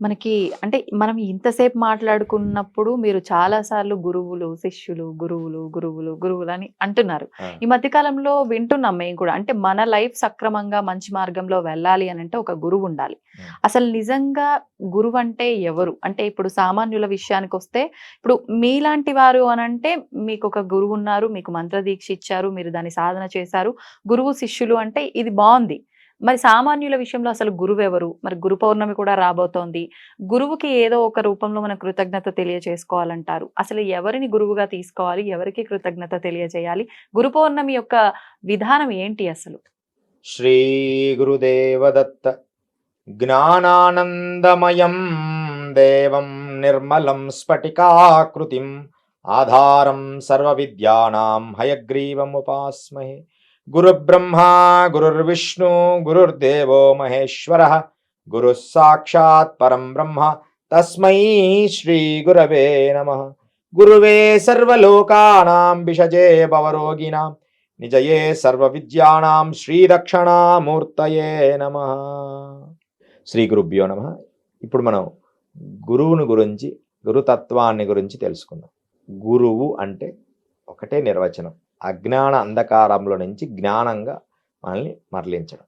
మనకి అంటే మనం ఇంతసేపు మాట్లాడుకున్నప్పుడు మీరు చాలా సార్లు గురువులు, శిష్యులు, గురువులు, గురువులు, గురువులు అని అంటున్నారు. ఆ! ఈ మధ్య కాలంలో వింటున్నాం మేము కూడా. అంటే మన లైఫ్ సక్రమంగా మంచి మార్గంలో వెళ్ళాలి అనంటే ఒక గురువు ఉండాలి. హ్మ్. అసలు నిజంగా గురువంటే ఎవరు? అంటే ఇప్పుడు సామాన్యుల విషయానికొస్తే ఇప్పుడు మీలాంటి వారు అనంటే మీకొక గురువున్నారు. మీకు మంత్రదీక్ష ఇచ్చారు. మీరు దాన్ని సాధన చేశారు. గురువు, శిష్యులు అంటే ఇది బావుంది. మరి సామాన్యుల విషయంలో అసలు గురువెవరు? మరి గురు పౌర్ణమి కూడా రాబోతోంది. గురువుకి ఏదో ఒక రూపంలో మనం కృతజ్ఞత తెలియచేసుకోవాలంటారు. అసలు ఎవరిని గురువుగా తీసుకోవాలి? ఎవరికి కృతజ్ఞత తెలియజేయాలి? గురు పౌర్ణమి యొక్క విధానం ఏంటి అసలు? శ్రీ గురుదేవదత్త జ్ఞానానందమయం దేవం నిర్మలం స్ఫటికాకృతిం ఆధారం సర్వవిద్యానాం హయగ్రీవముపాస్మహే. గురుబ్రహ్మా గురుర్విష్ణు గురుర్దేవో మహేశ్వరః గురుః సాక్షాత్ పరం బ్రహ్మ తస్మై శ్రీ గురవే నమః. గురువే సర్వలోకానాం విషజే భవరోగిణాం నిజయే సర్వవిద్యానాం శ్రీదక్షిణామూర్తయే నమః. శ్రీ గురుభ్యో నమః. ఇప్పుడు మనం గురువుని గురించి, గురుతత్వాన్ని గురించి తెలుసుకుందాం. గురువు అంటే ఒకటే నిర్వచనం, అజ్ఞాన అంధకారంలో నుంచి జ్ఞానంగా మనల్ని మరలించడం.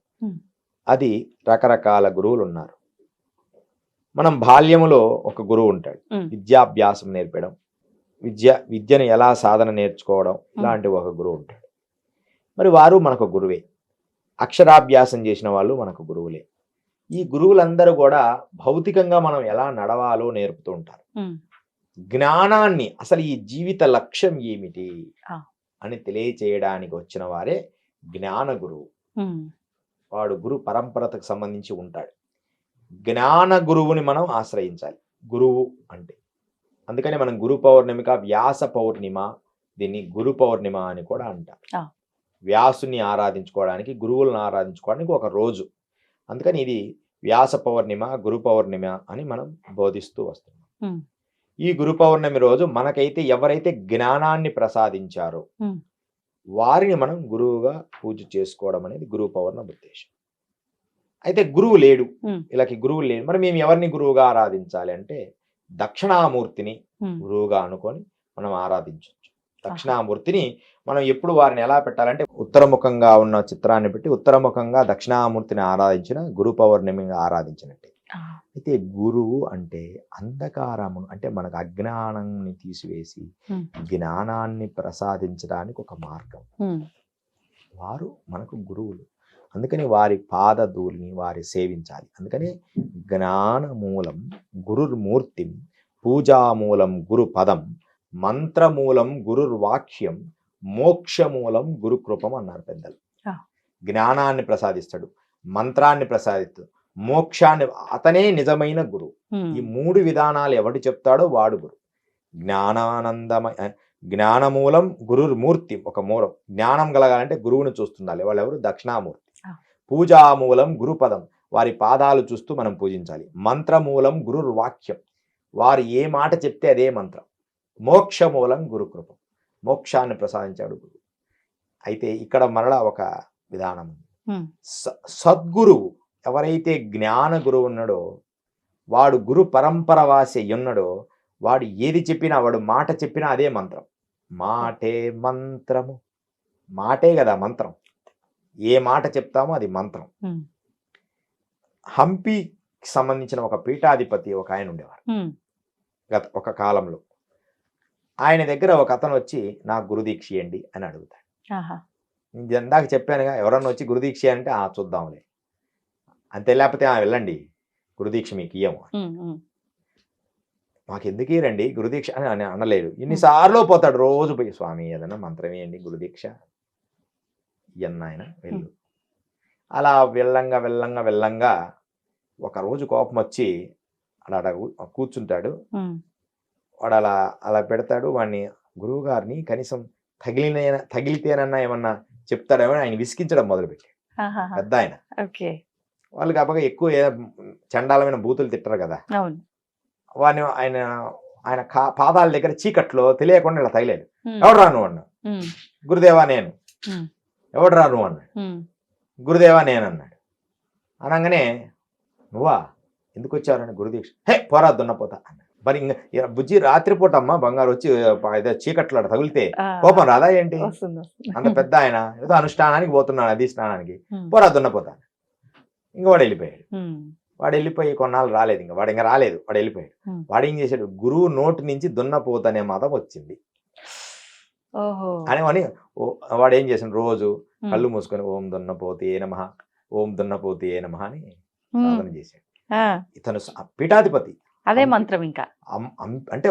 అది రకరకాల గురువులు ఉన్నారు. మనం బాల్యములో ఒక గురువు ఉంటాడు, విద్యాభ్యాసం నేర్పడం, విద్యను ఎలా సాధన నేర్చుకోవడం, ఇలాంటి ఒక గురువు ఉంటాడు. మరి వారు మనకు గురువే. అక్షరాభ్యాసం చేసిన వాళ్ళు మనకు గురువులే. ఈ గురువులందరూ కూడా భౌతికంగా మనం ఎలా నడవాలో నేర్పుతూ ఉంటారు. జ్ఞానాన్ని, అసలు ఈ జీవిత లక్ష్యం ఏమిటి అని తెలియచేయడానికి వచ్చిన వారే జ్ఞాన గురువు. వాడు గురు పరంపరకు సంబంధించి ఉంటాడు. జ్ఞాన గురువుని మనం ఆశ్రయించాలి గురువు అంటే. అందుకని మనం గురు పౌర్ణమిక, వ్యాస పౌర్ణిమ, దీన్ని గురు పౌర్ణిమ అని కూడా అంటారు. వ్యాసుని ఆరాధించుకోవడానికి, గురువులను ఆరాధించుకోవడానికి ఒక రోజు. అందుకని ఇది వ్యాస పౌర్ణిమ, గురు పౌర్ణిమ అని మనం బోధిస్తూ వస్తున్నాం. ఈ గురు పౌర్ణమి రోజు మనకైతే ఎవరైతే జ్ఞానాన్ని ప్రసాదించారో వారిని మనం గురువుగా పూజ చేసుకోవడం అనేది గురు పౌర్ణమి ఉద్దేశం. అయితే గురువు లేడు, ఇలాకి గురువు లేడు, మరి మేము ఎవరిని గురువుగా ఆరాధించాలి అంటే దక్షిణామూర్తిని గురువుగా అనుకొని మనం ఆరాధించవచ్చు. దక్షిణామూర్తిని మనం ఎప్పుడు వారిని ఎలా పెట్టాలంటే ఉత్తరముఖంగా ఉన్న చిత్రాన్ని పెట్టి ఉత్తరముఖంగా దక్షిణామూర్తిని ఆరాధించిన గురు పౌర్ణమిగా ఆరాధించినట్టే. అయితే గురువు అంటే అంధకారమును, అంటే మనకు అజ్ఞానాన్ని తీసివేసి జ్ఞానాన్ని ప్రసాదించడానికి ఒక మార్గం. వారు మనకు గురువులు. అందుకని వారి పాదధూళిని వారి సేవించాలి. అందుకని జ్ఞానమూలం గురుర్మూర్తిం, పూజామూలం గురు పదం, మంత్రమూలం గురుర్వాక్యం, మోక్షమూలం గురుకృపం అన్నారు పెద్దలు. జ్ఞానాన్ని ప్రసాదిస్తాడు, మంత్రాన్ని ప్రసాదిస్తాడు, మోక్షాన్ని, అతనే నిజమైన గురువు. ఈ మూడు విధానాలు ఎవడు చెప్తాడో వాడు గురు. జ్ఞానమూలం గురుర్మూర్తి, ఒక మూలం. జ్ఞానం కలగాలంటే గురువుని చూస్తుండాలి. వాళ్ళెవరు? దక్షిణామూర్తి. పూజామూలం గురుపదం, వారి పాదాలు చూస్తూ మనం పూజించాలి. మంత్రమూలం గురుర్వాక్యం, వారు ఏ మాట చెప్తే అదే మంత్రం. మోక్షమూలం గురుకృపం, మోక్షాన్ని ప్రసాదించాడు గురువు. అయితే ఇక్కడ మరలా ఒక విధానం ఉంది. సద్గురువు, ఎవరైతే జ్ఞాన గురువు ఉన్నాడో, వాడు గురు పరంపర వాసి ఉన్నాడో, వాడు ఏది చెప్పినా, వాడు మాట చెప్పినా అదే మంత్రం. మాటే మంత్రము, మాటే కదా మంత్రం. ఏ మాట చెప్తామో అది మంత్రం. హంపీకి సంబంధించిన ఒక పీఠాధిపతి ఒక ఆయన ఉండేవారు ఒక కాలంలో. ఆయన దగ్గర ఒక అతను వచ్చి నాకు గురుదీక్ష ఇయ్యండి అని అడుగుతాడు. ఇందాక చెప్పానుగా, ఎవరన్నా వచ్చి గురుదీక్ష అంటే చూద్దాంలే అంతే, లేకపోతే వెళ్ళండి గురుదీక్ష మీకు ఇయ్యము. మాకు ఎందుకు రండి గురుదీక్ష అని అనలేదు. ఇన్నిసార్లు పోతాడు, రోజు పోయి స్వామి ఏదన్నా మంత్రం వేయండి గురుదీక్ష ఆయన వెళ్ళు. అలా వెళ్ళంగా వెళ్ళంగా వెళ్ళంగా ఒకరోజు కోపం వచ్చి అలా కూర్చుంటాడు. వాడు అలా అలా పెడతాడు. వాడిని, గురువు గారిని కనీసం తగిలితేనన్నా ఏమన్నా చెప్తాడేమో ఆయన విసిగించడం మొదలుపెట్టాడు. పెద్ద ఆయన. వాళ్ళు కాబట్టి ఎక్కువ చండాలమైన బూతులు తిట్టరు కదా. వాడిని ఆయన పాదాల దగ్గర చీకట్లో తెలియకుండా ఇలా తగిలేడు. ఎవడు రాను అన్నా. గురుదేవా నేను. ఎవడు రా నువ్వు అన్నాడు. గురుదేవా నేను అన్నాడు. అనగానే, నువ్వా ఎందుకు వచ్చారని గురుదీక్ష. హే పోరా దున్నపోతా అన్నాడు. మరి ఇంకా బుజ్జి రాత్రిపూట అమ్మ బంగారు వచ్చి ఏదో చీకట్లో తగిలితే కోపం రాదా ఏంటి? అంత పెద్ద ఆయన ఏదో అనుష్ఠానానికి పోతున్నాడు, అది స్నానానికి, పోరా దున్నపోతా. ఇంకా వాడు వెళ్ళిపోయాడు. వాడు వెళ్ళిపోయి కొన్నాళ్ళు రాలేదు, వాడు ఇంకా రాలేదు, వాడు వెళ్ళిపోయాడు. వాడు ఏం చేశాడు, గురువు నోటి నుంచి దున్నపోతనే మతం వచ్చింది అని వాడు ఏం చేశాడు, రోజు కళ్ళు మూసుకొని ఓం దున్నపోతే నమః, ఓం దున్నపోతే నమః అని సాధన చేశాడు. ఇతను పీఠాధిపతి, అదే మంత్రం ఇంకా అంటే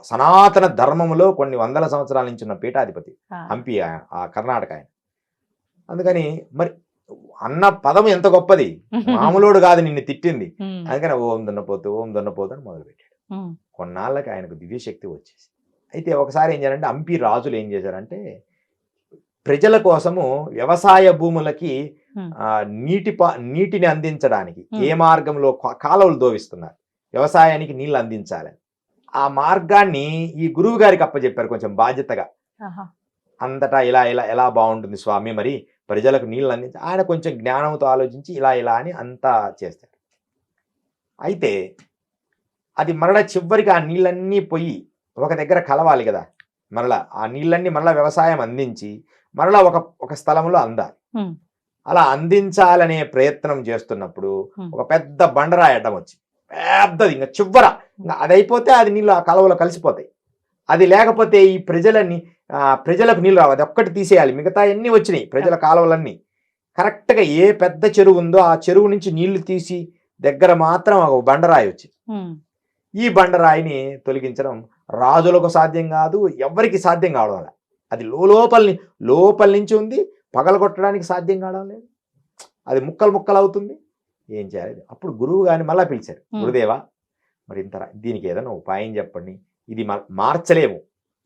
సనాతన ధర్మములో కొన్ని వందల సంవత్సరాల నుంచి ఉన్న పీఠాధిపతి హంపి, ఆ కర్ణాటక ఆయన. అందుకని మరి అన్న పదం ఎంత గొప్పది, మామూలుడు కాదు, నిన్ను తిట్టింది. అందుకని ఓం దున్నపోతు అని మొదలుపెట్టాడు. కొన్నాళ్ళకి ఆయనకు దివ్యశక్తి వచ్చేసి. అయితే ఒకసారి ఏం చేయాలంటే హంపి రాజులు ఏం చేశారంటే ప్రజల కోసము వ్యవసాయ భూములకి నీటిని అందించడానికి ఏ మార్గంలో కాలువలు దోవిస్తున్నారు, వ్యవసాయానికి నీళ్లు అందించాలని. ఆ మార్గాన్ని ఈ గురువు గారికి అప్పచెప్పారు కొంచెం బాధ్యతగా. అంతటా ఇలా ఇలా ఎలా బాగుంటుంది స్వామి, మరి ప్రజలకు నీళ్ళు అందించి. ఆయన కొంచెం జ్ఞానంతో ఆలోచించి ఇలా అని అంతా చేస్తాడు. అయితే అది మరలా చివరికి ఆ నీళ్ళన్నీ పోయి ఒక దగ్గర కలవాలి కదా, మరలా ఆ నీళ్ళన్నీ మరలా వ్యవసాయం అందించి మరలా ఒక స్థలంలో అందాలి. అలా అందించాలనే ప్రయత్నం చేస్తున్నప్పుడు ఒక పెద్ద బండరాయి అడ్డం వచ్చి, పెద్దది, ఇంకా చివర, ఇంకా అది అయిపోతే అది నీళ్ళు ఆ కాలువలో కలిసిపోతాయి. అది లేకపోతే ఈ ప్రజలకు నీళ్ళు రావు, అది ఒక్కటి తీసేయాలి, మిగతా అన్నీ వచ్చినాయి ప్రజల కాలువలన్నీ. కరెక్ట్గా ఏ పెద్ద చెరువు ఉందో ఆ చెరువు నుంచి నీళ్లు తీసి దగ్గర మాత్రం ఒక బండరాయి వచ్చింది. ఈ బండరాయిని తొలగించడం రాజులకు సాధ్యం కాదు, ఎవరికి సాధ్యం కావడం లేదు. అది లోపల నుంచి ఉంది, పగలగొట్టడానికి సాధ్యం కావడం లేదు, అది ముక్కలు అవుతుంది. ఏం చేయాలి? అప్పుడు గురువు గారిని మళ్ళీ పిలిచారు. గురుదేవా, మరి దీనికి ఏదైనా ఉపాయం చెప్పండి, ఇది మార్చలేము,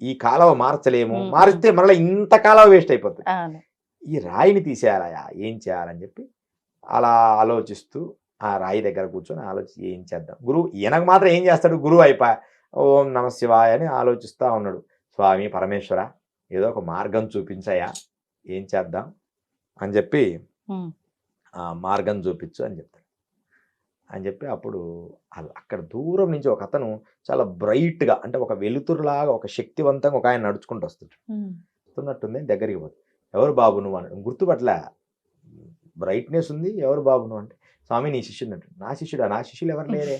ఈ కాలువ మార్చలేము, మారిస్తే మళ్ళీ ఇంత కాలువ వేస్ట్ అయిపోతుంది, ఈ రాయిని తీసేయాలయా, ఏం చేయాలని చెప్పి అలా ఆలోచిస్తూ ఆ రాయి దగ్గర కూర్చొని ఆలోచించి ఏం చేద్దాం. గురువు ఈయనకు మాత్రం ఏం చేస్తాడు, గురువు అయిపోయా ఓం నమ శివాయ అని ఆలోచిస్తూ ఉన్నాడు. స్వామి పరమేశ్వర, ఏదో ఒక మార్గం చూపించాయా, ఏం చేద్దాం అని చెప్పి ఆ మార్గం చూపించు అని చెప్తాడు. అని చెప్పి అప్పుడు అక్కడ దూరం నుంచి ఒక అతను చాలా బ్రైట్గా, అంటే ఒక వెలుతురులాగా, ఒక శక్తివంతంగా ఒక ఆయన నడుచుకుంటూ వస్తున్నట్టుంది. దగ్గరికి పోతుంది. ఎవరు బాబు నువ్వు అని గుర్తుపట్ల, బ్రైట్నెస్ ఉంది, ఎవరు బాబు నువ్వు అంటే, స్వామి నీ శిష్యుడు అంటాడు. నా శిష్యుడా? నా శిష్యులు ఎవరు లేరే,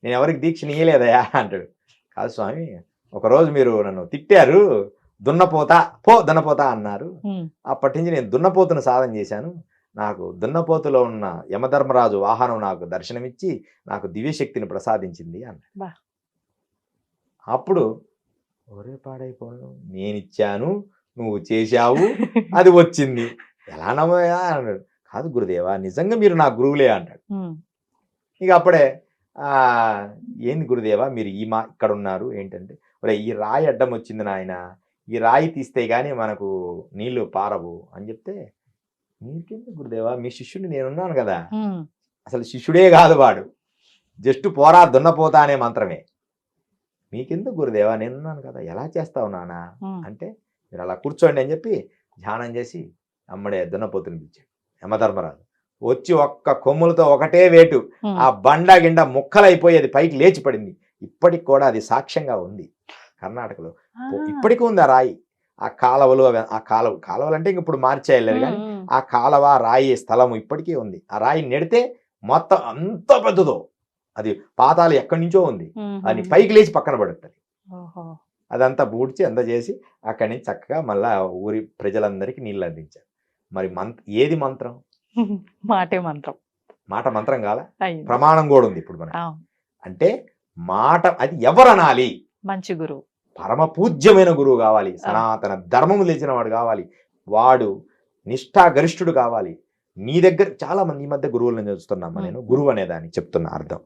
నేను ఎవరికి దీక్ష నీయలేదయా అంటాడు. కాదు స్వామి, ఒకరోజు మీరు నన్ను తిట్టారు, దున్నపోతా అన్నారు, అప్పటి నుంచి నేను దున్నపోతును సాధన చేశాను, నాకు దున్నపోతులో ఉన్న యమధర్మరాజు వాహనం నాకు దర్శనమిచ్చి నాకు దివ్యశక్తిని ప్రసాదించింది అన్నాడు. అప్పుడు ఒరే పాడైపోను, నేనిచ్చాను, నువ్వు చేశావు, అది వచ్చింది, ఎలా నమ్మయా అన్నాడు. కాదు గురుదేవా, నిజంగా మీరు నా గురువులే అంటాడు. ఇక అప్పుడే ఏంది గురుదేవా మీరు ఇక్కడ ఉన్నారు ఏంటంటే, ఒరే ఈ రాయి అడ్డం వచ్చింది నాయన, ఈ రాయి తీస్తే గానీ మనకు నీళ్లు పారవు అని చెప్తే, మీకెందుకు గురుదేవా, మీ శిష్యుడిని నేనున్నాను కదా, అసలు శిష్యుడే కాదు వాడు, జస్ట్ పోరా దున్నపోతా అనే మంత్రమే, మీకెందుకు గురుదేవా, నేనున్నాను కదా, ఎలా చేస్తావు నానా అంటే, మీరు అలా కూర్చోండి అని చెప్పి ధ్యానం చేసి అమ్మడే దున్నపోతుని పిలిచాడు. యమధర్మరాజు వచ్చి ఒక్క కొమ్ములతో ఒకటే వేటు ఆ బండ గిండ ముక్కలైపోయేది పైకి లేచి పడింది. ఇప్పటికి కూడా అది సాక్ష్యంగా ఉంది కర్ణాటకలో, ఇప్పటికీ ఉంది ఆ రాయి. ఆ కాలువలు ఆ కాలువలు అంటే ఇంక ఇప్పుడు మార్చేయలేరు, కానీ ఆ కాలువ రాయి స్థలము ఇప్పటికీ ఉంది. ఆ రాయి నెడితే మొత్తం అంత పెద్దదో, అది పాతాలు ఎక్కడి నుంచో ఉంది, అది పైకి లేచి పక్కన పడుతుంది. అదంతా బూడ్చి అందజేసి అక్కడి నుంచి చక్కగా మళ్ళా ఊరి ప్రజలందరికీ నీళ్ళు అందించారు. మరి ఏది మంత్రం? మాట మంత్రం కాల, ప్రమాణం కూడా ఉంది ఇప్పుడు మనకి. అంటే మాట అది ఎవరు అనాలి? మంచి గురువు, పరమ పూజ్యమైన గురువు కావాలి, సనాతన ధర్మము తెలిసిన వాడు కావాలి, వాడు నిష్ఠాగరిష్ఠుడు కావాలి. నీ దగ్గర చాలా మంది ఈ మధ్య గురువులను చూస్తున్నామ్మా. నేను గురువు అనేదాన్ని చెప్తున్నా అర్థం.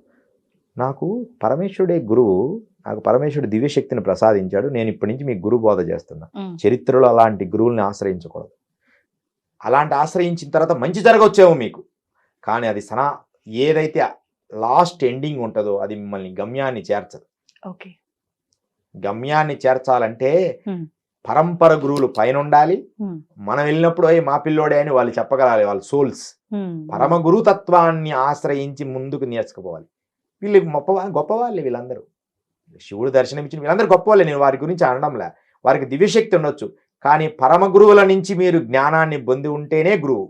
నాకు పరమేశ్వరుడే గురువు, నాకు పరమేశ్వరుడు దివ్యశక్తిని ప్రసాదించాడు, నేను ఇప్పటి నుంచి మీకు గురు బోధ చేస్తున్నా. చరిత్రలో అలాంటి గురువుల్ని ఆశ్రయించకూడదు. అలాంటి ఆశ్రయించిన తర్వాత మంచి జరగవచ్చేమో మీకు, కానీ అది ఏదైతే లాస్ట్ ఎండింగ్ ఉంటుందో అది మిమ్మల్ని గమ్యాన్ని చేర్చదు. గమ్యాన్ని చేర్చాలంటే పరంపర గురువులు పైన ఉండాలి. మనం వెళ్ళినప్పుడు మా పిల్లోడే అని వాళ్ళు చెప్పగలాలి, వాళ్ళ సోల్స్. పరమ గురుతత్వాన్ని ఆశ్రయించి ముందుకు నేర్చుకుపోవాలి. వీళ్ళు గొప్పవాళ్ళే వీళ్ళందరూ. శివుడు దర్శనమిచ్చిన వీళ్ళందరూ గొప్పవాళ్ళే, నేను వారి గురించి అనడంలే. వారికి దివ్యశక్తి ఉండొచ్చు, కానీ పరమ గురువుల నుంచి మీరు జ్ఞానాన్ని పొంది ఉంటేనే గురువు.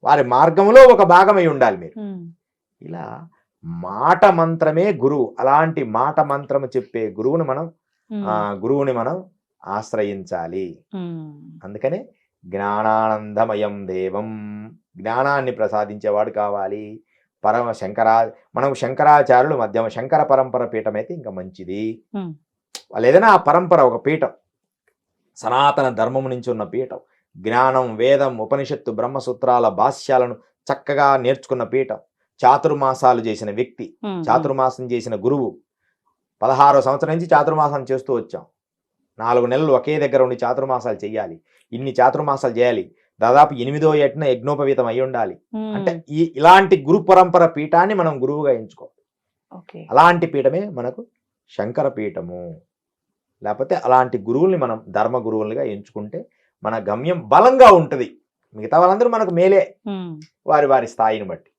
వారి మార్గంలో ఒక భాగమై ఉండాలి మీరు. ఇలా మాట మంత్రమే గురువు. అలాంటి మాట మంత్రము చెప్పే గురువుని మనం ఆశ్రయించాలి. అందుకనే జ్ఞానానందమయం దేవం, జ్ఞానాన్ని ప్రసాదించేవాడు కావాలి. మనం శంకరాచార్యులు మధ్యమ శంకర పరంపర పీఠం అయితే ఇంకా మంచిది. వాళ్ళు ఏదైనా ఆ పరంపర ఒక పీఠం, సనాతన ధర్మము నుంచి ఉన్న పీఠం, జ్ఞానం, వేదం, ఉపనిషత్తు, బ్రహ్మసూత్రాల భాష్యాలను చక్కగా నేర్చుకున్న పీఠం, చాతుర్మాసాలు చేసిన వ్యక్తి, చాతుర్మాసం చేసిన గురువు. 16వ సంవత్సరం నుంచి చాతుర్మాసం చేస్తూ వచ్చాం. 4 నెలలు ఒకే దగ్గర ఉండి చాతుర్మాసాలు చేయాలి. ఇన్ని చాతుర్మాసాలు చేయాలి. దాదాపు 8వ ఏటన యజ్ఞోపవీతం అయి ఉండాలి. అంటే ఇలాంటి గురు పరంపర పీఠాన్ని మనం గురువుగా ఎంచుకోవాలి. అలాంటి పీఠమే మనకు శంకర పీఠము. లేకపోతే అలాంటి గురువుల్ని మనం ధర్మ గురువులుగా ఎంచుకుంటే మన గమ్యం బలంగా ఉంటుంది. మిగతా వాళ్ళందరూ మనకు మేలే, వారి వారి స్థాయిని బట్టి.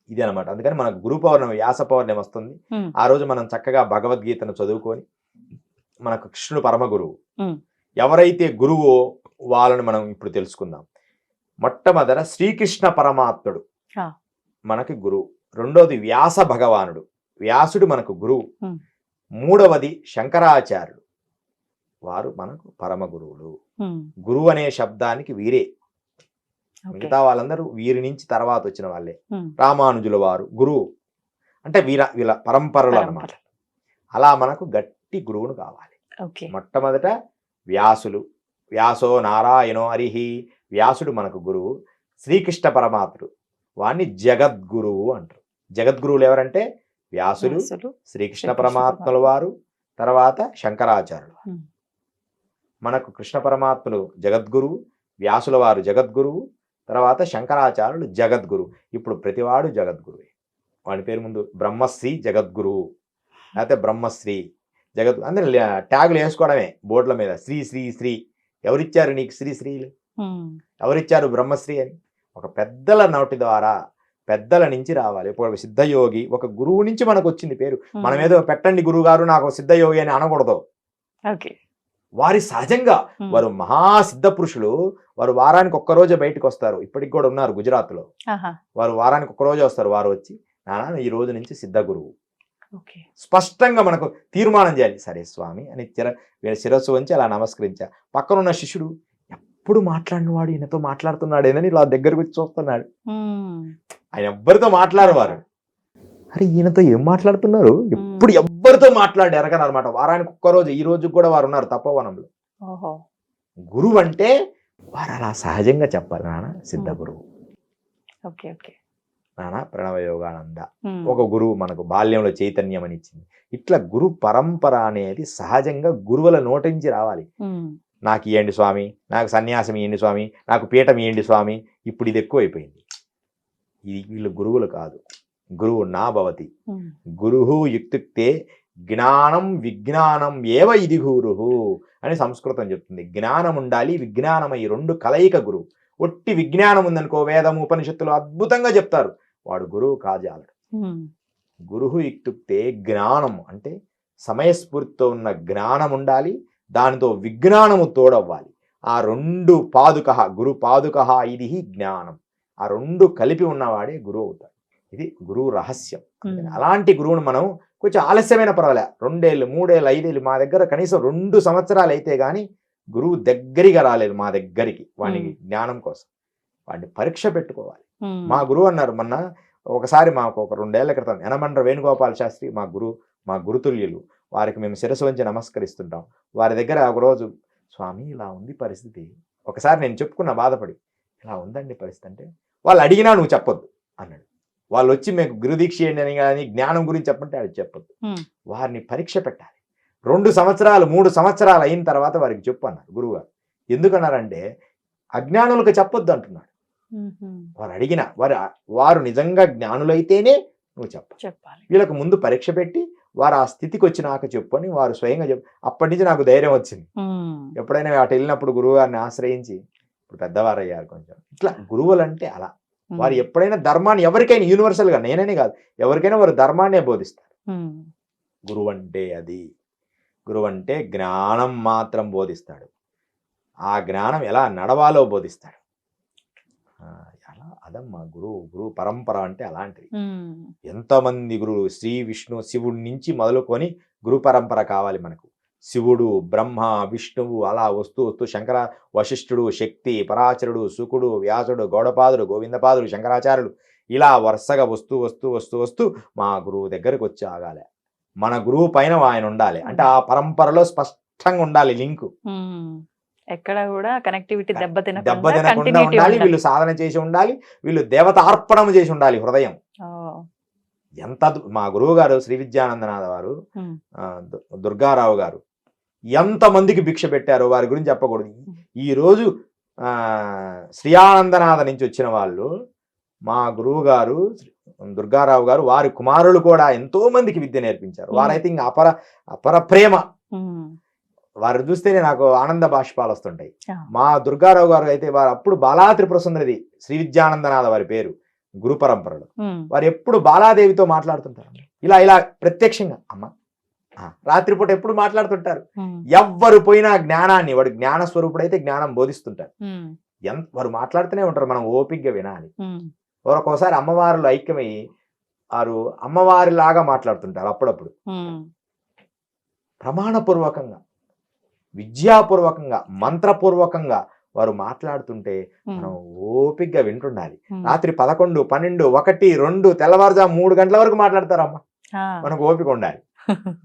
ఇది అనమాట. అందుకని మనకు గురు పౌర్ణమి, వ్యాస పౌర్ణమి వస్తుంది. ఆ రోజు మనం చక్కగా భగవద్గీతను చదువుకొని, మనకు కృష్ణుడు పరమ గురువు. ఎవరైతే గురువో వాళ్ళని మనం ఇప్పుడు తెలుసుకుందాం. మొట్టమొదట శ్రీకృష్ణ పరమాత్ముడు మనకి గురువు. రెండోది వ్యాస భగవానుడు, వ్యాసుడు మనకు గురువు. మూడవది శంకరాచార్యుడు, వారు మనకు పరమ గురువులు. గురువు అనే శబ్దానికి వీరే, మిగతా వాళ్ళందరూ వీరి నుంచి తర్వాత వచ్చిన వాళ్ళే. రామానుజుల వారు గురువు అంటే వీళ్ళ పరంపరలు అన్నమాట. అలా మనకు గట్టి గురువును కావాలి. మొట్టమొదట వ్యాసులు, వ్యాసో నారాయణో హరిహి, వ్యాసుడు మనకు గురువు. శ్రీకృష్ణ పరమాత్ముడు, వాణ్ణి జగద్గురువు అంటారు. జగద్గురువులు ఎవరంటే వ్యాసులు, శ్రీకృష్ణ పరమాత్ముల వారు, తర్వాత శంకరాచార్యులు. మనకు కృష్ణ పరమాత్ములు జగద్గురువు, వ్యాసుల వారు జగద్గురువు, తర్వాత శంకరాచార్యులు జగద్గురువు. ఇప్పుడు ప్రతివాడు జగద్గురువే. వాడి పేరు ముందు బ్రహ్మశ్రీ జగద్గురువు, లేకపోతే బ్రహ్మశ్రీ జగద్గురు. అందరూ ట్యాగులు వేసుకోవడమే బోర్డుల మీద. శ్రీ శ్రీ శ్రీ. ఎవరిచ్చారు నీకు శ్రీలు? ఎవరిచ్చారు బ్రహ్మశ్రీ అని? ఒక పెద్దల నోటి ద్వారా, పెద్దల నుంచి రావాలి. ఇప్పుడు సిద్ధయోగి ఒక గురువు నుంచి మనకు వచ్చింది పేరు. మనం ఏదో పెట్టండి గురువు గారు నాకు సిద్ధయోగి అని అనకూడదు. వారి సహజంగా వారు మహాసిద్ధ పురుషులు. వారు వారానికి ఒక్కరోజే బయటకు వస్తారు. ఇప్పటికి కూడా ఉన్నారు గుజరాత్ లో. వారు వారానికి ఒక్కరోజే వస్తారు. వారు వచ్చి నాన్న ఈ రోజు నుంచి సిద్ధ గురువు స్పష్టంగా మనకు తీర్మానం చేయాలి. సరే స్వామి అని శిరస్సు వంచి అలా నమస్కరించా. పక్కనున్న శిష్యుడు ఎప్పుడు మాట్లాడిన వాడు ఈయనతో మాట్లాడుతున్నాడేనని ఇలా దగ్గరకు వచ్చి చూస్తున్నాడు. ఆయన ఎవ్వరితో మాట్లాడేవారు. అరే ఈయనతో ఏం మాట్లాడుతున్నారు, ఎప్పుడు ఎవ్వరితో మాట్లాడి ఎరగనమాట. వారానికి ఒక్కరోజు, ఈ రోజు కూడా వారు ఉన్నారు తపోవనంలో. గురువు అంటే వారు అలా సహజంగా చెప్పాలి. నాన్న సిద్ధ గురువు, నాన్న ప్రణవ యోగానంద. ఒక గురువు మనకు బాల్యంలో చైతన్యం అని ఇచ్చింది. ఇట్లా గురు పరంపర అనేది సహజంగా గురువుల నోటించి రావాలి. నాకు ఇవ్వండి స్వామి, నాకు సన్యాసం ఇవ్వండి స్వామి, నాకు పీఠం ఇవ్వండి స్వామి. ఇప్పుడు ఇది ఎక్కువైపోయింది. ఇది వీళ్ళు గురువులు కాదు. గురువు నా భవతి. గురుహు యుక్తుక్తే జ్ఞానం విజ్ఞానం ఏవ ఇది గురుహు అని సంస్కృతం చెప్తుంది. జ్ఞానం ఉండాలి, విజ్ఞానం, ఈ రెండు కలయిక గురువు. ఒట్టి విజ్ఞానం ఉందనుకో, వేదం ఉపనిషత్తులు అద్భుతంగా చెప్తారు, వాడు గురువు కాజాలడు. గురుహు యుక్తుక్తే జ్ఞానం అంటే సమయస్ఫూర్తితో ఉన్న జ్ఞానం ఉండాలి, దానితో విజ్ఞానము తోడవ్వాలి. ఆ రెండు పాదుక, గురు పాదుక ఇది జ్ఞానం. ఆ రెండు కలిపి ఉన్నవాడే గురువు అవుతాడు. ఇది గురువు రహస్యం. అలాంటి గురువును మనం కొంచెం ఆలస్యమైన పర్వాలే, 2 ఏళ్ళు 3 ఏళ్ళు 5 ఏళ్ళు, మా దగ్గర కనీసం 2 సంవత్సరాలు అయితే గాని గురువు దగ్గరగా రాలేదు మా దగ్గరికి. వాడికి జ్ఞానం కోసం వాడిని పరీక్ష పెట్టుకోవాలి. మా గురువు అన్నారు మొన్న ఒకసారి, మాకు ఒక 2 ఏళ్ల క్రితం యనమండ్ర వేణుగోపాల శాస్త్రి మా గురుతుల్యులు. వారికి మేము శిరస్సు వంచి నమస్కరిస్తుంటాం. వారి దగ్గర ఒకరోజు స్వామి ఇలా ఉంది పరిస్థితి. ఒకసారి నేను చెప్పుకున్న బాధపడి, ఇలా ఉందండి పరిస్థితి అంటే, వాళ్ళు అడిగినా నువ్వు చెప్పొద్దు అన్నాడు. వాళ్ళు వచ్చి మీకు గురుదీక్ష చేయండి అని కానీ జ్ఞానం గురించి చెప్పంటే అది చెప్పొద్దు. వారిని పరీక్ష పెట్టాలి. 2 సంవత్సరాలు 3 సంవత్సరాలు అయిన తర్వాత వారికి చెప్పు అన్నారు గురువుగారు. ఎందుకన్నారంటే అజ్ఞానులకు చెప్పొద్దు అంటున్నాడు. వారు అడిగిన వారు నిజంగా జ్ఞానులైతేనే నువ్వు చెప్పాలి. వీళ్ళకు ముందు పరీక్ష పెట్టి వారు ఆ స్థితికి వచ్చినాక చెప్పు అని వారు స్వయంగా చెప్పు. అప్పటి నుంచి నాకు ధైర్యం వచ్చింది. ఎప్పుడైనా అటు వెళ్ళినప్పుడు గురువు గారిని ఆశ్రయించి, ఇప్పుడు పెద్దవారు అయ్యారు కొంచెం. ఇట్లా గురువులంటే అలా వారు ఎప్పుడైనా ధర్మాన్ని ఎవరికైనా యూనివర్సల్ గా నేననే కాదు ఎవరికైనా వారు ధర్మాన్నే బోధిస్తారు. గురువు అంటే అది. గురువు అంటే జ్ఞానం మాత్రం బోధిస్తాడు. ఆ జ్ఞానం ఎలా నడవాలో బోధిస్తాడు. అలా అదమ్మా గురువు పరంపర అంటే అలాంటిది. ఎంతమంది గురువులు శ్రీ విష్ణు శివుడి నుంచి మొదలుకొని గురు పరంపర కావాలి మనకు. శివుడు, బ్రహ్మ, విష్ణువు అలా వస్తూ వస్తూ శంకర, వశిష్ఠుడు, శక్తి, పరాచరుడు, శుకుడు, వ్యాసుడు, గౌడపాదుడు, గోవిందపాదుడు, శంకరాచార్యులు ఇలా వరుసగా వస్తూ వస్తూ వస్తూ వస్తూ మా గురువు దగ్గరకు వచ్చి ఆగాలి. మన గురువు పైన ఆయన ఉండాలి. అంటే ఆ పరంపరలో స్పష్టంగా ఉండాలి లింకు. ఎక్కడ కూడా కనెక్టివిటీ దెబ్బతినకుండా ఉండాలి. వీళ్ళు సాధన చేసి ఉండాలి. వీళ్ళు దేవతార్పణం చేసి ఉండాలి హృదయం. ఎంత మా గురువు గారు శ్రీ విద్యానందనాథ వారు, దుర్గారావు గారు ఎంతమందికి భిక్ష పెట్టారో వారి గురించి చెప్పకూడదు. ఈ రోజు శ్రీయానందనాథ నుంచి వచ్చిన వాళ్ళు మా గురువు గారు దుర్గారావు గారు, వారి కుమారులు కూడా ఎంతో మందికి విద్య నేర్పించారు. వారైతే ఇంకా అపర ప్రేమ. వారు చూస్తేనే నాకు ఆనంద బాష్పాలు వస్తుంటాయి. మా దుర్గారావు గారు అయితే వారు అప్పుడు బాలా త్రిపుర సుందరిది శ్రీ విద్యానందనాథ వారి పేరు గురు పరంపరలో. వారు ఎప్పుడు బాలాదేవితో మాట్లాడుతుంటారు. ఇలా ఇలా ప్రత్యక్షంగా అమ్మ రాత్రిపూట ఎప్పుడు మాట్లాడుతుంటారు. ఎవ్వరు పోయినా జ్ఞానాన్ని, వాడు జ్ఞాన స్వరూపుడైతే జ్ఞానం బోధిస్తుంటారు. వారు మాట్లాడుతూనే ఉంటారు. మనం ఓపికగా వినాలి. ఒక్కోసారి అమ్మవారులు ఐక్యమై వారు అమ్మవారిలాగా మాట్లాడుతుంటారు. అప్పుడప్పుడు ప్రమాణపూర్వకంగా, విద్యాపూర్వకంగా, మంత్రపూర్వకంగా వారు మాట్లాడుతుంటే మనం ఓపికగా వింటుండాలి. రాత్రి 11, 12, 1, 2 తెల్లవారుజాము 3 గంటల వరకు మాట్లాడతారమ్మ. మనకు ఓపిక ఉండాలి.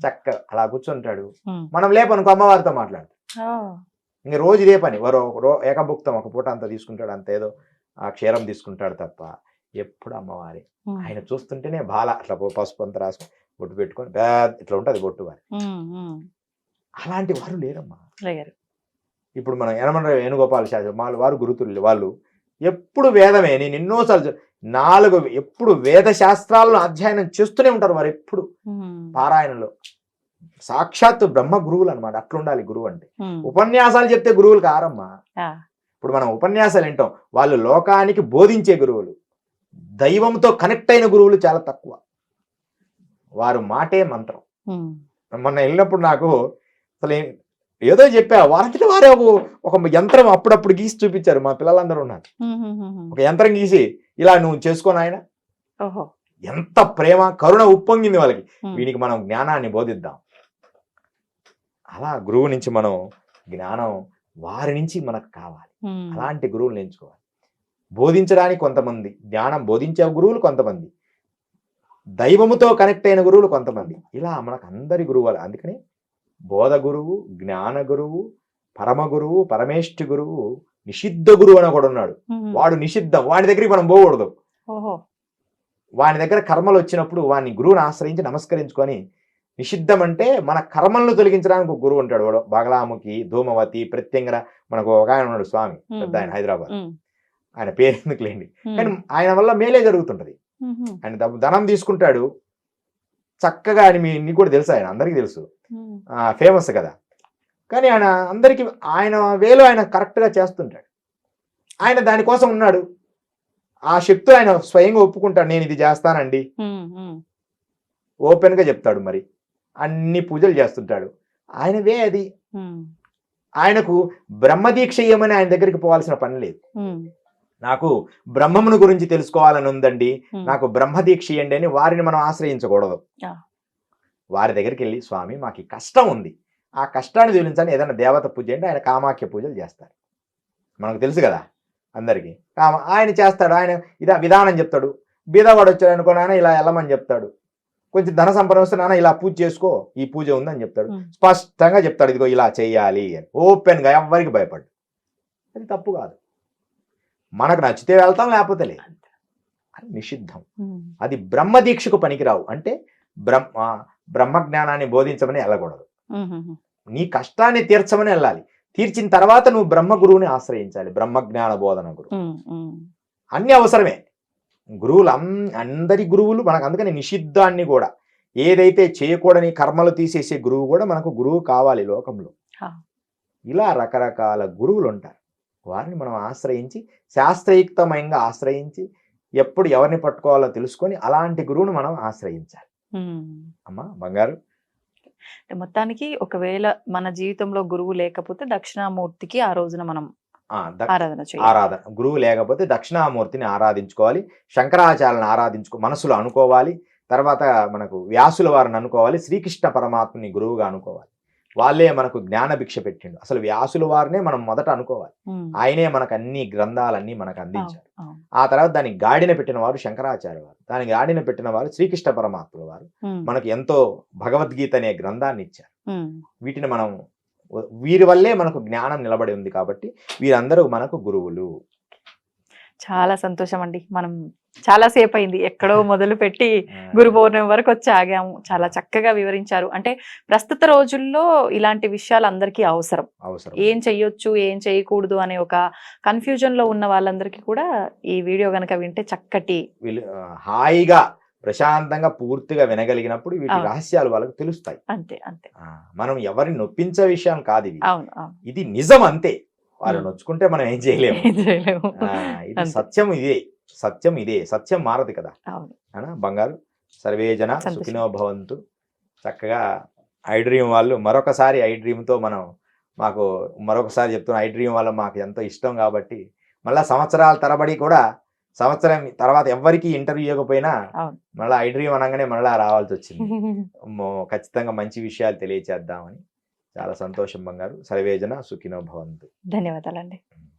చక్కగా అలా కూర్చుంటాడు. మనం లేపనుకో అమ్మవారితో మాట్లాడతాం. ఇంక రోజు ఇదే పని. వారు ఏకభుక్తం ఒక పూట అంత తీసుకుంటాడు, అంత ఏదో ఆ క్షీరం తీసుకుంటాడు తప్ప ఎప్పుడు అమ్మవారి. ఆయన చూస్తుంటేనే బాల అట్లా పసుపు అంతా రాసుకొని బొట్టు పెట్టుకొని ఇట్లా ఉంటుంది బొట్టు వారి. అలాంటి వారు లేరమ్మా. ఇప్పుడు మనం యనమల వేణుగోపాల శాస్త్రి వారు గురుతుల్యులు. వాళ్ళు ఎప్పుడు వేదమే. నేను ఎన్నోసార్లు 4 ఎప్పుడు వేద శాస్త్రాలను అధ్యయనం చేస్తూనే ఉంటారు వారు. ఎప్పుడు పారాయణలో సాక్షాత్తు బ్రహ్మ గురువులు అనమాట. అట్లుండాలి గురువు అంటే. ఉపన్యాసాలు చెప్తే గురువులు కారమ్మా. ఇప్పుడు మనం ఉపన్యాసాలు వింటాం, వాళ్ళు లోకానికి బోధించే గురువులు. దైవంతో కనెక్ట్ అయిన గురువులు చాలా తక్కువ. వారు మాటే మంత్రం. మొన్న వెళ్ళినప్పుడు నాకు అసలు ఏదో చెప్పా, వారికి వారే ఒక యంత్రం అప్పుడప్పుడు గీసి చూపించారు. మా పిల్లలందరూ ఉన్నారు. ఒక యంత్రం గీసి ఇలా నువ్వు చేసుకోను ఆయన. ఎంత ప్రేమ కరుణ ఉప్పొంగింది వాళ్ళకి. వీనికి మనం జ్ఞానాన్ని బోధిద్దాం. అలా గురువు నుంచి మనం జ్ఞానం వారి నుంచి మనకు కావాలి. అలాంటి గురువులు ఎంచుకోవాలి. బోధించడానికి కొంతమంది, జ్ఞానం బోధించే గురువులు కొంతమంది, దైవముతో కనెక్ట్ అయిన గురువులు కొంతమంది. ఇలా మనకు అందరి గురువులు. అందుకని బోధ గురువు, జ్ఞాన గురువు, పరమ గురువు, పరమేష్ఠి గురువు, నిషిద్ధ గురువు అని కూడా ఉన్నాడు. వాడు నిషిద్ధం. వాడి దగ్గరికి మనం పోకూడదు. వాని దగ్గర కర్మలు వచ్చినప్పుడు వాడిని గురువుని ఆశ్రయించి నమస్కరించుకొని, నిషిద్ధం అంటే మన కర్మలను తొలగించడానికి ఒక గురువు ఉంటాడు. వాడు బాగలాముఖి, ధూమవతి, ప్రత్యంగర. మనకు ఒక ఆయన ఉన్నాడు స్వామి, పెద్ద ఆయన, హైదరాబాద్. ఆయన పేరు ఎందుకు లేండి, కానీ ఆయన వల్ల మేలే జరుగుతుంటది. ఆయన ధనం తీసుకుంటాడు చక్కగా. ఆయన నీకు కూడా తెలుసు, ఆయన అందరికీ తెలుసు, ఫేమస్ కదా. కానీ ఆయన అందరికి ఆయన వేలో ఆయన కరెక్ట్ గా చేస్తుంటాడు. ఆయన దానికోసం ఉన్నాడు. ఆ శక్తులు ఆయన స్వయంగా ఒప్పుకుంటాడు. నేను ఇది చేస్తానండి, ఓపెన్ గా చెప్తాడు. మరి అన్ని పూజలు చేస్తుంటాడు. ఆయన వే అది. ఆయనకు బ్రహ్మదీక్ష ఇయ్యమని ఆయన దగ్గరికి పోవాల్సిన పని లేదు. నాకు బ్రహ్మమును గురించి తెలుసుకోవాలని ఉందండి, నాకు బ్రహ్మదీక్ష ఇయ్యండి అని వారిని మనం ఆశ్రయించకూడదు. వారి దగ్గరికి వెళ్ళి, స్వామి మాకు కష్టం ఉంది, ఆ కష్టాన్ని తొలగించని ఏదైనా దేవత పూజ అంటే ఆయన కామాఖ్య పూజలు చేస్తారు. మనకు తెలుసు కదా అందరికీ. ఆయన చేస్తాడు. ఆయన ఇదా విధానం చెప్తాడు. బీదవాడు వచ్చాడు అనుకో, నాన్న ఇలా వెళ్ళమని చెప్తాడు. కొంచెం ధన సంపద వస్తే నాన్న ఇలా పూజ చేసుకో, ఈ పూజ ఉందని చెప్తాడు. స్పష్టంగా చెప్తాడు, ఇదిగో ఇలా చెయ్యాలి అని. ఓపెన్గా, ఎవ్వరికి భయపడు. అది తప్పు కాదు. మనకు నచ్చితే వెళ్తాం, లేకపోతే లేదు. అది నిషిద్ధం. అది బ్రహ్మదీక్షకు పనికిరావు. అంటే బ్రహ్మజ్ఞానాన్ని బోధించమని వెళ్ళకూడదు. నీ కష్టాన్ని తీర్చమని వెళ్ళాలి. తీర్చిన తర్వాత నువ్వు బ్రహ్మ గురువుని ఆశ్రయించాలి. బ్రహ్మజ్ఞాన బోధన గురువు అన్ని అవసరమే. గురువులు అందరి గురువులు మనకు. అందుకని నిషిద్ధాన్ని కూడా, ఏదైతే చేయకూడని కర్మలు తీసేసే గురువు కూడా మనకు గురువు కావాలి లోకంలో. ఇలా రకరకాల గురువులు ఉంటారు. వారిని మనం ఆశ్రయించి, శాస్త్రయుక్తమైనగా ఆశ్రయించి, ఎప్పుడు ఎవరిని పట్టుకోవాలో తెలుసుకొని అలాంటి గురువును మనం ఆశ్రయించాలి. అమ్మా బంగారు. అంటే మొత్తానికి ఒకవేళ మన జీవితంలో గురువు లేకపోతే దక్షిణామూర్తికి ఆ రోజున మనం ఆరాధన చేయాలి. ఆరాధన గురువు లేకపోతే దక్షిణామూర్తిని ఆరాధించుకోవాలి, శంకరాచార్యులను మనసులో అనుకోవాలి, తర్వాత మనకు వ్యాసుల వారిని అనుకోవాలి, శ్రీకృష్ణ పరమాత్మని గురువుగా అనుకోవాలి. వాళ్ళే మనకు జ్ఞాన భిక్ష పెట్టిండు. అసలు వ్యాసుల వారినే మనం మొదట అనుకోవాలి. ఆయనే మనకు అన్ని గ్రంథాలన్నీ మనకు అందించారు. ఆ తర్వాత దానికి గాడిన పెట్టిన వారు శంకరాచార్య వారు, దానికి గాడిన పెట్టిన వారు శ్రీకృష్ణ పరమాత్ముల వారు మనకు ఎంతో భగవద్గీత అనే గ్రంథాన్ని ఇచ్చారు. వీటిని మనం వీరి వల్లే మనకు జ్ఞానం నిలబడి ఉంది కాబట్టి వీరందరూ మనకు గురువులు. చాలా సంతోషం అండి. మనం చాలా సేపు అయింది, ఎక్కడో మొదలు పెట్టి గురు పౌర్ణమి వరకు వచ్చి ఆగాము. చాలా చక్కగా వివరించారు. అంటే ప్రస్తుత రోజుల్లో ఇలాంటి విషయాలు అందరికీ అవసరం. ఏం చెయ్యొచ్చు ఏం చేయకూడదు అనే ఒక కన్ఫ్యూజన్ లో ఉన్న వాళ్ళందరికీ కూడా ఈ వీడియో గనక వింటే చక్కటి హాయిగా ప్రశాంతంగా పూర్తిగా వినగలిగినప్పుడు వీటి రహస్యాలు వాళ్ళకి తెలుస్తాయి. అంతే అంతే. మనం ఎవరిని నొప్పించే విషయం కాదు ఇది. అవును ఇది నిజం అంతే. వాళ్ళు నొచ్చుకుంటే మనం ఏం చేయలేము. ఇది సత్యం. ఇదే సత్యం మారదు కదా. బంగారు. సర్వేజన సుఖినో భవంతు. చక్కగా ఐ డ్రీమ్ వాళ్ళు మరొకసారి ఐ డ్రీమ్ తో మాకు మరొకసారి చెప్తున్నా, ఐ డ్రీమ్ వల్ల మాకు ఎంతో ఇష్టం కాబట్టి మళ్ళా సంవత్సరాల తరబడి కూడా సంవత్సరం తర్వాత ఎవ్వరికి ఇంటర్వ్యూ ఇవ్వకపోయినా మళ్ళీ ఐ డ్రీమ్ అనగానే మళ్ళీ రావాల్సి వచ్చింది. ఖచ్చితంగా మంచి విషయాలు తెలియచేద్దామని. చాలా సంతోషం బంగారు. సర్వేజన సుఖినో భవంతు. ధన్యవాదాలండి.